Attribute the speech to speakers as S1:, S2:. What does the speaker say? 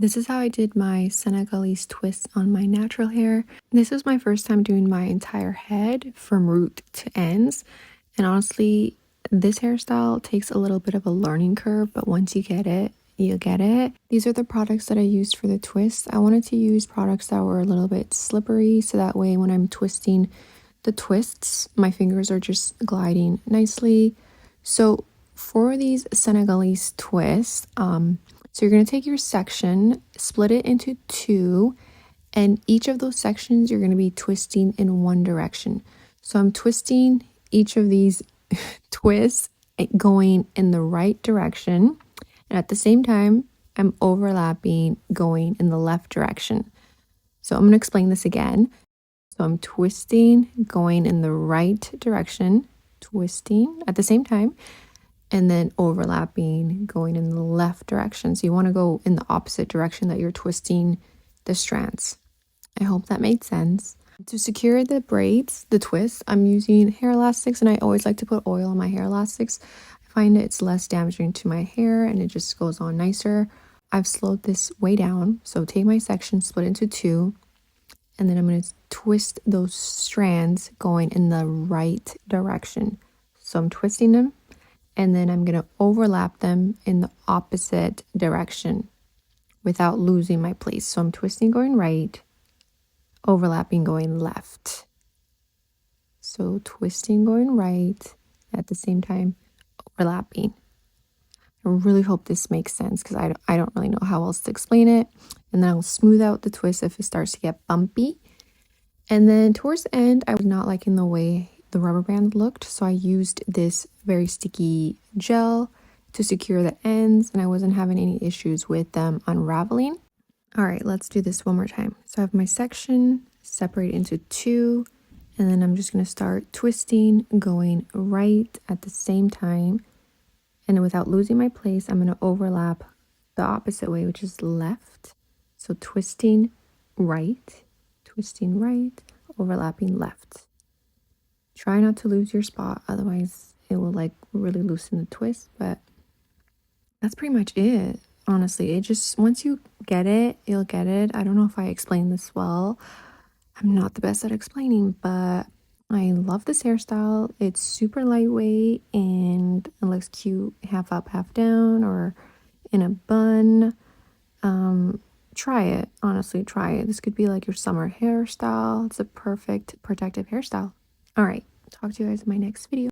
S1: This is how I did my Senegalese twist on my natural hair. This was my first time doing my entire head from root to ends. And honestly, this hairstyle takes a little bit of a learning curve, but once you get it, you'll get it. These are the products that I used for the twist. I wanted to use products that were a little bit slippery, so that way when I'm twisting the twists, my fingers are just gliding nicely. So for these Senegalese twists, so you're going to take your section, split it into two, and each of those sections you're going to be twisting in one direction. So I'm twisting each of these twists going in the right direction, and at the same time I'm overlapping going in the left direction. So I'm going to explain this again. So I'm twisting going in the right direction, twisting at the same time, and then overlapping going in the left direction. So you want to go in the opposite direction that you're twisting the strands. I hope that made sense. To secure the braids, the twist, I'm using hair elastics, and I always like to put oil on my hair elastics. I find it's less damaging to my hair and it just goes on nicer. I've slowed this way down. So take my section, split into two, and then I'm going to twist those strands going in the right direction. So I'm twisting them, and then I'm going to overlap them in the opposite direction without losing my place. So I'm twisting going right, overlapping going left. So twisting going right, at the same time overlapping. I really hope this makes sense because I don't really know how else to explain it. And then I'll smooth out the twist if it starts to get bumpy. And then towards the end, I was not liking the way the rubber band looked, so I used this very sticky gel to secure the ends, and I wasn't having any issues with them unraveling. All right, let's do this one more time. So I have my section separate into two, and then I'm just going to start twisting going right at the same time, and without losing my place, I'm going to overlap the opposite way, which is left. So twisting right, overlapping left. Try not to lose your spot, otherwise it will like really loosen the twist, but that's pretty much it. Honestly, it just, once you get it, you'll get it. I don't know if I explained this well. I'm not the best at explaining, but I love this hairstyle. It's super lightweight and it looks cute half up, half down, or in a bun. Try it. Honestly, try it. This could be like your summer hairstyle. It's a perfect protective hairstyle. All right, talk to you guys in my next video.